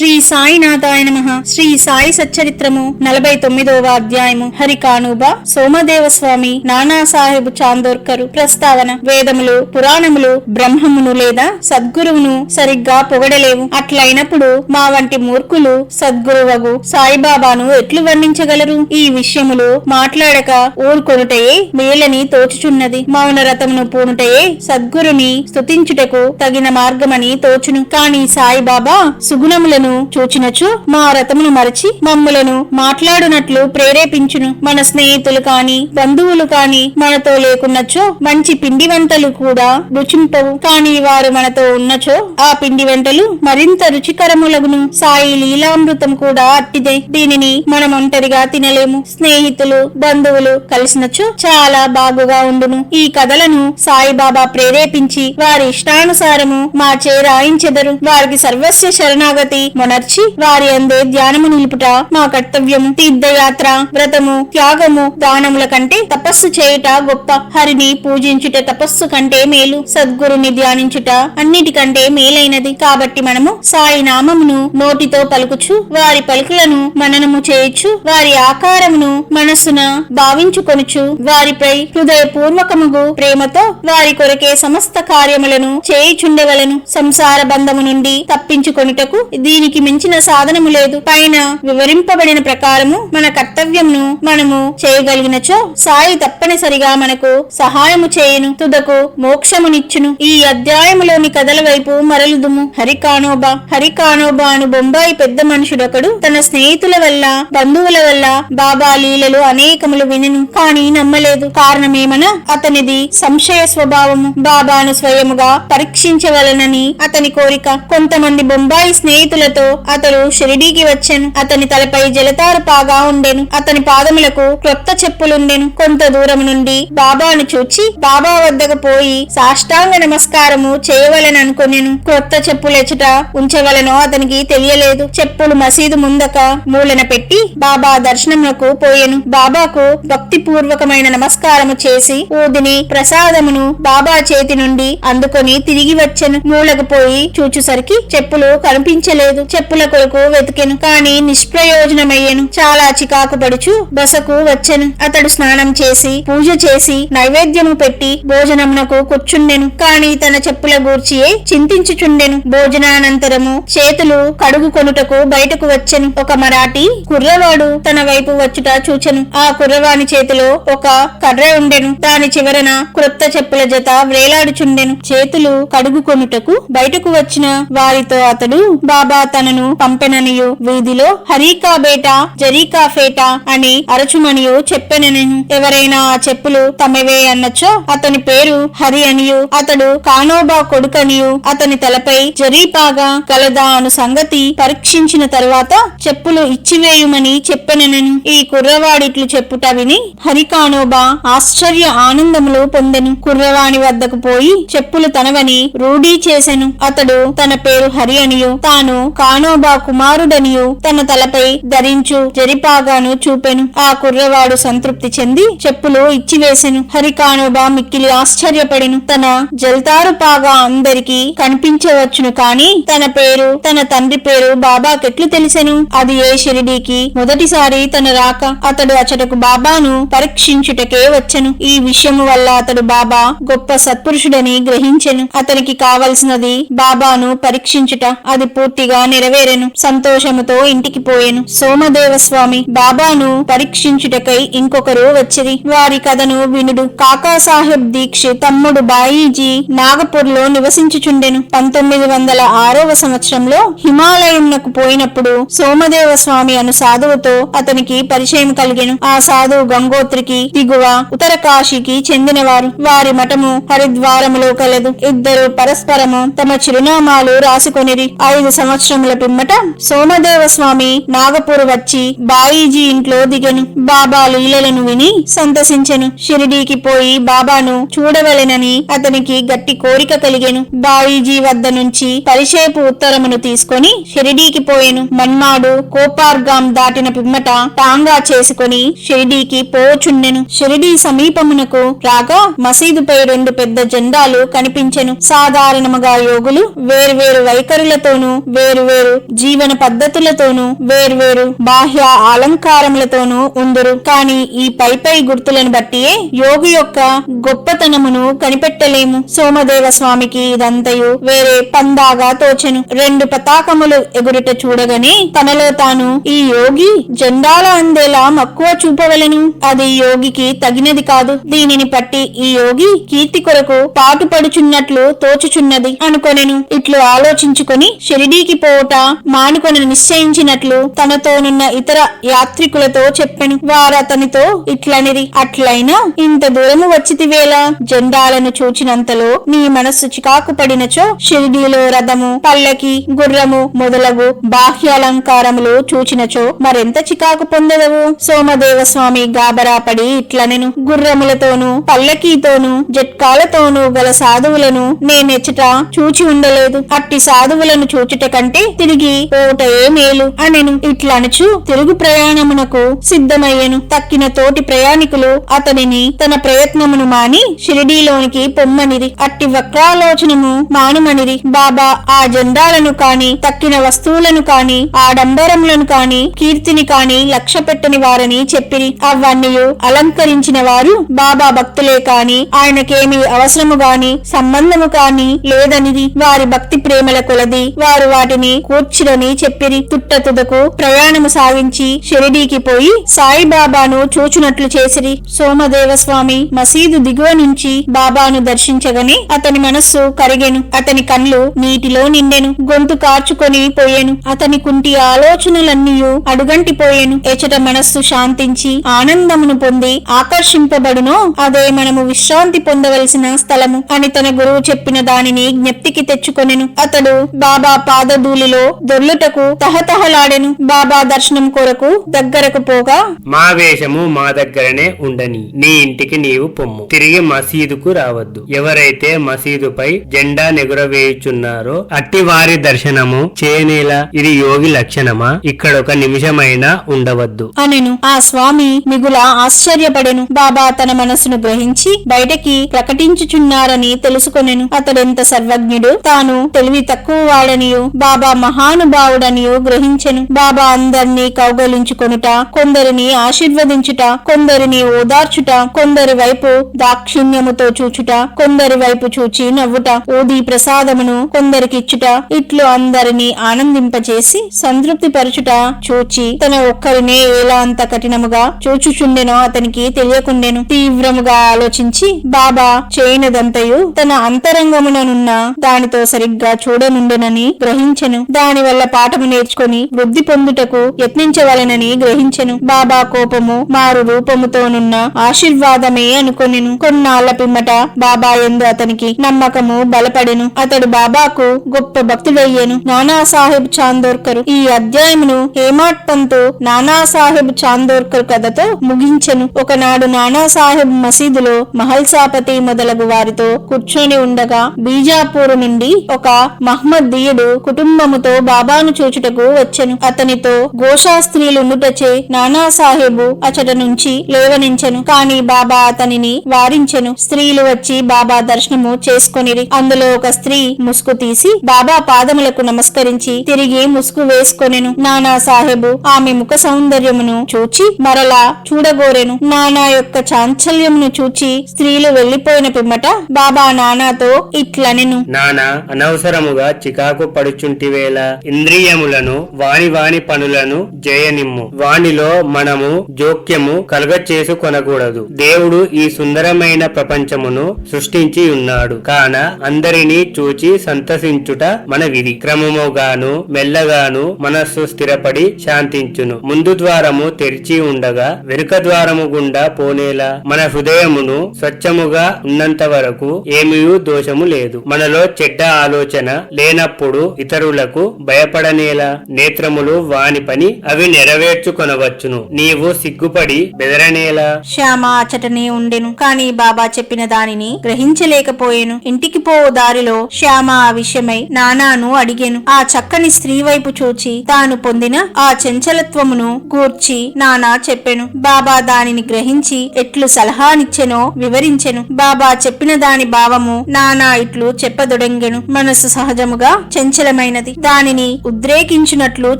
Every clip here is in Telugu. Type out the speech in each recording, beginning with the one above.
శ్రీ సాయినాథాయ నమః. శ్రీ సాయి సచ్చరిత్రము 49వ అధ్యాయము. హరికానూబా సోమదేవ స్వామి నానాసాహెబ్ చాందోర్కరు. ప్రస్తావన: వేదములు, పురాణములు బ్రహ్మమును లేదా సద్గురువును సరిగ్గా పొగడలేవు. అట్లయినప్పుడు మా వంటి మూర్ఖులు సద్గురువగు సాయిబాబాను ఎట్లు వర్ణించగలరు? ఈ విషయములు మాట్లాడక ఊరుకొనుటయే మేలని తోచుచున్నది. మౌనరథమును పూనుటయే సద్గురుని స్తుతించుటకు తగిన మార్గమని తోచును. కాని సాయిబాబా సుగుణములను చూచినచో మా రథమును మరచి మమ్ములను మాట్లాడునట్లు ప్రేరేపించును. మన స్నేహితులు కాని బంధువులు కాని మనతో లేకున్నచో మంచి పిండి వంటలు కూడా రుచింపవు. కాని వారు మనతో ఉన్నచో ఆ పిండి వంటలు మరింత రుచికరములగును. సాయి లీలామృతం కూడా అట్టిదే. దీనిని మనం ఒంటరిగా తినలేము. స్నేహితులు బంధువులు కలిసినచో చాలా బాగుగా ఉండును. ఈ కథలను సాయిబాబా ప్రేరేపించి వారి ఇష్టానుసారము మా రాయించెదరు. వారికి సర్వస్వ శరణాగతి మొనర్చి వారి అందే ధ్యానము నిలుపుట మా కర్తవ్యము. తీర్థయాత్ర, వ్రతము, త్యాగము, దానముల కంటే తపస్సు చేయుట గొప్ప. హరిని పూజించుట తపస్సు కంటే మేలు. సద్గురుని ధ్యానించుట అన్నిటికంటే మేలైనది. కాబట్టి మనము సాయి నామమును నోటితో పలుకుచు వారి పలుకులను మననము చేయొచ్చు. వారి ఆకారమును మనస్సున భావించుకొనుచు వారిపై హృదయపూర్వకముగు ప్రేమతో వారి కొరకే సమస్త కార్యములను చేయుచుండవలను. సంసార బంధము నుండి తప్పించుకొనుటకు దీనికి మించిన సాధనము లేదు. పైన వివరింపబడిన ప్రకారము మన కర్తవ్యమును మనము చేయగలిగినచో సాయి తప్పనిసరిగా మనకు సహాయము చేయును, తుదకు మోక్షమునిచ్చును. ఈ అధ్యాయములోని కథల వైపు మరలుదుము. హరికానోబా. హరికానోబా అను బొంబాయి పెద్ద మనుషుడొకడు తన స్నేహితుల వల్ల బంధువుల వల్ల బాబా లీలలు అనేకములు వినెను. కాని నమ్మలేదు. కారణమేమన అతనిది సంశయ స్వభావము. బాబాను స్వయముగా పరీక్షించవలనని అతని కోరిక. కొంతమంది బొంబాయి స్నేహితులతో అతడు షిరిడీకి వచ్చెను. అతని తలపై జలతారు పాగా ఉండెను. అతని పాదములకు క్రొత్త చెప్పులుండెను. కొంత దూరం నుండి బాబాను చూచి బాబా వద్దకు పోయి సాష్టాంగ నమస్కారము చేయవలననుకొనెను. క్రొత్త చెప్పులెచుట ఉంచవలనో అతనికి తెలియలేదు. చెప్పులు మసీదు ముందక మూలన పెట్టి బాబా దర్శనమునకు పోయెను. బాబాకు భక్తిపూర్వకమైన నమస్కారము చేసి ఊదిని ప్రసాదమును బాబా చేతి నుండి అందుకొని తిరిగి వచ్చెను. మూలకు పోయి చూచుసరికి చెప్పులు కనిపించలేదు. చెప్పుల కొరకు వెతికెను. కాని నిష్ప్రయోజనమయ్యెను. చాలా చికాకు పడుచు బసకు వచ్చెను. అతడు స్నానం చేసి పూజ చేసి నైవేద్యము పెట్టి భోజనమునకు కూర్చుండెను. కాని తన చెప్పుల గూర్చియే చింతించుచుండెను. భోజనానంతరము చేతులు కడుగు కొనుటకు బయటకు వచ్చెను. ఒక మరాఠీ కుర్రవాడు తన వైపు వచ్చుట చూచెను. ఆ కుర్రవాని చేతిలో ఒక కర్ర ఉండెను. దాని చివరన క్రొత్త చెప్పుల జత వ్రేలాడుచుండెను. చేతులు కడుగు కొనుటకు బయటకు వచ్చిన వారితో అతడు బాబా తనను పంపెననియు వీధిలో హరీకా బేటా జరీకా ఫేటా అని అరచుమనియు చెప్పెనెను. ఎవరైనా ఆ చెప్పులు తమవే అన్నచో అతని పేరు హరి అనియు అతడు కానోబా కొడుకనియు అతని తలపై జరీపాగా కలదా అను సంగతి పరీక్షించిన తరువాత చెప్పులు ఇచ్చివేయుమని చెప్పెనెను. ఈ కుర్రవాడిట్లు చెప్పుట విని హరికానోబా ఆశ్చర్య ఆనందములు పొందెను. కుర్రవాణి వద్దకు పోయి చెప్పులు తనవని రూఢీ చేసెను. అతడు తన పేరు హరి అనియు తాను కానోబా కుమారుడనియు తన తలపై ధరించు జరిపాగాను చూపెను. ఆ కుర్రవాడు సంతృప్తి చెంది చెప్పులు ఇచ్చివేసెను. హరికానోబా మిక్కిలి ఆశ్చర్యపడెను. తన జల్తారు పాగా అందరికి కనిపించవచ్చును కాని తన పేరు తన తండ్రి పేరు బాబాకెట్లు తెలిసెను? అది ఏ షిరిడీకి మొదటిసారి తన రాక. అతడు అచటకు బాబాను పరీక్షించుటకే వచ్చెను. ఈ విషయము వల్ల అతడు బాబా గొప్ప సత్పురుషుడని గ్రహించెను. అతనికి కావలసినది బాబాను పరీక్షించుట. అది పూర్తిగా నెరవేరెను. సంతోషముతో ఇంటికి పోయెను. సోమదేవ స్వామి బాబాను పరీక్షించుటకై ఇంకొకరు వచ్చిరి. వారి కథను వినుడు. కాకాసాహెబ్ దీక్షిత్ తమ్ముడు బాయీజీ నాగపూర్ లో నివసించుచుండెను. 1906వ సంవత్సరంలో హిమాలయంకు పోయినప్పుడు సోమదేవ స్వామి అను సాధువుతో అతనికి పరిచయం కలిగెను. ఆ సాధువు గంగోత్రికి దిగువ ఉత్తర కాశీకి చెందినవారు. వారి మఠము హరిద్వారములో కలదు. ఇద్దరు పరస్పరము తమ చిరునామాలు రాసుకొనిరి. 5 సంవత్సరముల పిమ్మట సోమదేవ స్వామి నాగపూర్ వచ్చి బాయీజీ ఇంట్లో దిగెను. బాబా లీలలను విని సంతసించెను. షిరిడీకి పోయి బాబాను చూడవలెనని అతనికి గట్టి కోరిక కలిగెను. బాయీజీ వద్ద నుంచి పరిచయపు ఉత్తరమును తీసుకొని షిరిడీకి పోయెను. మన్మాడు కోపార్గాం దాటిన పిమ్మట టాంగా చేసుకుని షిరిడీకి పోచుండెను. షిరిడీ సమీపమునకు రాగా మసీదుపై 2 పెద్ద జెండాలు కనిపించెను. సాధారణముగా యోగులు వేర్వేరు వైఖరులతోనూ వేరు వేర్వేరు జీవన పద్ధతులతోనూ వేర్వేరు బాహ్య అలంకారములతోనూ ఉందురు. కాని ఈ పై గుర్తులను బట్టియే యోగి యొక్క గొప్పతనమును కనిపెట్టలేము. సోమదేవ స్వామికి ఇదంతయు వేరే పందాగా తోచెను. 2 పతాకములు ఎగురుట చూడగానే తనలో తాను, ఈ యోగి జెండాల అందేలా మక్కువ చూపవలను, అది యోగికి తగినది కాదు. దీనిని పట్టి ఈ యోగి కీర్తి కొరకు పాటుపడుచున్నట్లు తోచుచున్నది అనుకొనెను. ఇట్లు ఆలోచించుకొని షిరిడీకి పోవుట మానుకొని నిశ్చయించినట్లు తనతోనున్న ఇతర యాత్రికులతో చెప్పెను. వారతనితో ఇట్లనిరి, అట్లయినా ఇంత దూరము వచ్చితివేళ, జెండాలను చూచినంతలో నీ మనస్సు చికాకు పడినచో షిరిడీలో రథము, పల్లకి, గుర్రము మొదలగు బాహ్యాలంకారములు చూచినచో మరెంత చికాకు పొందదవు. సోమదేవ స్వామి గాబరాపడి ఇట్లనెను, గుర్రములతోనూ పల్లకీతోనూ జట్కాలతోనూ గల సాధువులను నేనెచ్చట చూచి ఉండలేదు. అట్టి సాధువులను చూచుట కంటే తిరిగి పోటయే మేలు అనెను. ఇట్లనుచు తిరుగు ప్రయాణమునకు సిద్ధమయ్యెను. తక్కిన తోటి ప్రయాణికులు అతనిని తన ప్రయత్నమును మాని షిరిడీలోనికి పొమ్మనిరి. అట్టి వక్రాలోచనము మానుమనిరి. బాబా ఆ జెండాలను కాని, తక్కిన వస్తువులను కాని, ఆడంబరములను కాని, కీర్తిని కాని లక్ష్య పెట్టని వారని చెప్పిరి. అవన్నీయు అలంకరించిన వారు బాబా భక్తులే కాని ఆయనకేమి అవసరము గాని సంబంధము కాని లేదనిది. వారి భక్తి ప్రేమల కొలది వారు వాటిని కూర్చిరని చెప్పిరి. తుట్టతుదకు ప్రయాణము సాగించి షిరిడీకి పోయి సాయిబాబాను చూచునట్లు చేసిరి. సోమదేవ స్వామి మసీదు దిగువ నుంచి బాబాను దర్శించగని అతని మనస్సు కరిగెను. అతని కళ్ళు నీటిలో నిండెను. గొంతు కార్చుకొని పోయెను. అతని కుంటి ఆలోచనలన్నీయు అడుగంటిపోయెను. ఎచట మనస్సు శాంతించి ఆనందమును పొంది ఆకర్షింపబడునో అదే మనము విశ్రాంతి పొందవలసిన స్థలము అని తన గురువు చెప్పిన దానిని జ్ఞప్తికి తెచ్చుకొనెను. అతడు బాబా పాదధూళిలో దొర్లుటకు తహతహలాడెను. బాబా దర్శనం కొరకు దగ్గరకు పోగా, మా వేషము మా దగ్గరనే ఉండని, నీ ఇంటికి నీవు పొమ్ము, తిరిగి మసీదుకు రావద్దు. ఎవరైతే మసీదుపై జెండా నెగురవేయుచున్నారో అట్టి వారి దర్శనము చేయనేలా, ఇది యోగి లక్షణమా, ఇక్కడొక నిమిషమైనా ఉండవద్దు అనెను. ఆ స్వామి మిగుల ఆశ్చర్యపడెను. బాబా తన మనస్సును గ్రహించి బయటకి ప్రకటించుచున్నారని తెలుసుకొనెను. అతడెంత సర్వజ్ఞుడు, తాను తెలివి తక్కువ వాడనియు బాబా మహానుభావుడనియు గ్రహించెను. బాబా అందరినీ కౌగలించుకొనుట, కొందరిని ఆశీర్వదించుట, కొందరిని ఓదార్చుట, కొందరి వైపు దాక్షిణ్యముతో చూచుట, కొందరి వైపు చూచి నవ్వుట, ఓది ప్రసాదమును కొందరికిచ్చుట, ఇట్లు అందరినీ ఆనందింపచేసి సంతృప్తి పరచుట చూచి తన ఒక్కరినే ఎలా అంత కఠినముగా చూచుచుండెనో అతనికి తెలియకుండెను. తీవ్రముగా ఆలోచించి బాబా చేయనదంతయు తన అంతరంగముననున్న దానితో సరిగ్గా చూడనుండెనని గ్రహించెను. దాని వల్ల పాఠము నేర్చుకొని వృద్ధి పొందుటకు యత్నించవలెనని గ్రహించెను. బాబా కోపము మారు రూపముతోనున్న ఆశీర్వాదమే అనుకొనెను. కొన్నాళ్ల పిమ్మట బాబా యందు అతనికి నమ్మకము బలపడెను. అతడు బాబాకు గొప్ప భక్తుడయ్యెను. నానాసాహెబ్ చాందోర్కర్ ఈ అధ్యాయమును హేమాడ్ పంతు నానాసాహెబ్ చాందోర్కర్ కథతో ముగించెను. ఒకనాడు నానాసాహెబ్ మసీదులో మహల్సాపతి మొదలగు వారితో కూర్చొని ఉండగా బీజాపూర్ నుండి ఒక మహ్మదీయుడు కుటుంబముతో బాబాను చూచుటకు వచ్చెను. అతనితో గోశాస్త్రీలుండుటచే నానాసాహెబు అచట నుంచి లేవనించెను. కాని బాబా అతనిని వారించెను. స్త్రీలు వచ్చి బాబా దర్శనము చేసుకొనిరి. అందులో ఒక స్త్రీ ముసుగు తీసి బాబా పాదములకు నమస్కరించి తిరిగి ముసుగు వేసుకొనెను. నానాసాహెబు ఆమె ముఖ సౌందర్యమును చూచి మరలా చూడగోరెను. నానా యొక్క చాంచల్యమును చూచి స్త్రీలు వెళ్లిపోయిన పిమ్మట బాబా నానాతో ఇట్లనెను, నానా, అనవసరముగా చికాకు పడుచుంటివేళ, ఇంద్రియములను వాని వాని పనులను జయనిమ్ము. వానిలో మనము జోక్యము కలుగ చేసుకొనకూడదు. దేవుడు ఈ సుందరమైన ప్రపంచమును సృష్టించి ఉన్నాడు కాన అందరినీ చూచి సంతసించుట మన విధి. క్రమముగాను మెల్లగాను మనస్సు స్థిరపడి శాంతించును. ముందు ద్వారము తెరిచి ఉండగా వెనుక ద్వారము గుండా పోనేలా మన హృదయమును స్వచ్ఛముగా ఉన్నంత వరకు ఏమీ దోషము లేదు. మనలో చెడ్డ ఆలోచన లేనప్పుడు ఇతరులకు భయపడనేలా. నేత్రములు వాని పని అవి నెరవేర్చుకొనవచ్చును. నీవు సిగ్గుపడి బెదరనేలా. శ్యామ అచటనే ఉండెను. కాని బాబా చెప్పిన దానిని గ్రహించలేకపోయెను. ఇంటికి పోవు దారిలో శ్యామ ఆ విషయమై నానాను అడిగెను. ఆ చక్కని స్త్రీ వైపు చూచి తాను పొందిన ఆ చంచలత్వమును గూర్చి నానా చెప్పెను. బాబా దానిని గ్రహించి ఎట్లు సలహానిచ్చెనో వివరించెను. బాబా చెప్పిన దాని భావము నానా ఇట్లు చెప్పదొడంగెను. మనసు సహజముగా చంచలమైనది. దానిని ఉద్రేకించినట్లు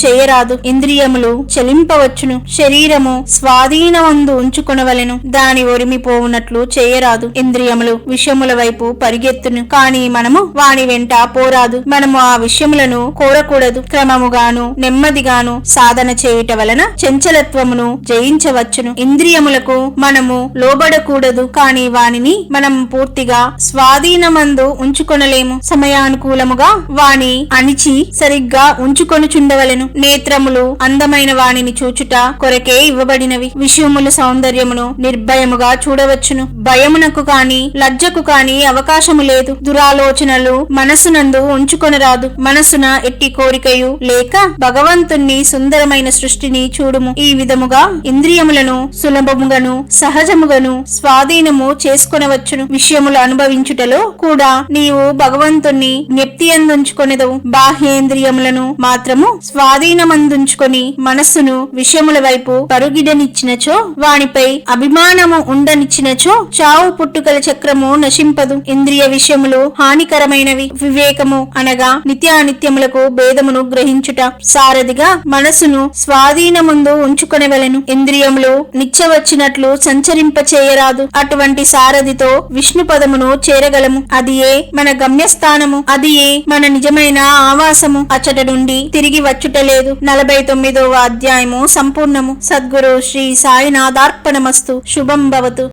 చేయరాదు. ఇంద్రియములు చలింపవచ్చును, శరీరము స్వాధీనమందు ఉంచుకొనవలెను, దాని ఒరిమిపోవునట్లు చేయరాదు. ఇంద్రియములు విషయముల వైపు పరిగెత్తును, కాని మనము వాని వెంట పోరాదు. మనము ఆ విషయములను కోరకూడదు. క్రమముగాను నెమ్మదిగాను సాధన చేయుట వలన చంచలత్వమును జయించవచ్చును. ఇంద్రియములకు మనము లోబడకూడదు, కాని వానిని మనం పూర్తిగా స్వాధీనమందు ఉంచుకొనలేము. సమయానుకూలముగా వాని అణిచి సరిగ్గా ఉంచుకొనుచుండవలెను. నేత్రములు అందమైన వానిని చూచుట కొరకే ఇవ్వబడినవి. విషయముల సౌందర్యమును నిర్భయముగా చూడవచ్చును. భయమునకు కాని లజ్జకు కాని అవకాశము లేదు. దురాలోచనలు మనసునందు ఉంచుకొనరాదు. మనసున ఎట్టి కోరికయు లేక భగవంతుణ్ణి సుందరమైన సృష్టిని చూడుము. ఈ విధముగా ఇంద్రియములను సులభముగాను సహజముగాను స్వాధీనము చేసుకొనవచ్చును. విషయములు అనుభవించుటలో కూడా నీవు భగవంతుణ్ణి జ్ఞప్తియందుంచుకొనెదవు. బాహ్యేంద్రియములను మాత్రము స్వాధీనమందుంచుకొని మనస్సును విషయముల వైపు పరుగిడనిచ్చినచో, వానిపై అభిమానము ఉండనిచ్చినచో చావు పుట్టుకల చక్రము నశింపదు. ఇంద్రియ విషయములు హానికరమైనవి. వివేకము అనగా నిత్యానిత్యములకు భేదమును గ్రహించుట. సారథిగా మనసును స్వాధీనముందు ఉంచుకొనవలెను. ఇంద్రియములు నిచ్చవచ్చినట్లు సంచరింప చేయరాదు. అటువంటి సారథితో విష్ణు పదమును చేరగలము. అదియే మన గమ్యస్థానము, అదియే మన నిజమైన ఆవాసము. అచ్చట నుండి తిరిగి వచ్చుట లేదు. 49వ అధ్యాయము సంపూర్ణము. సద్గురు శ్రీ సాయినాథార్పణమస్తు. శుభం భవతు.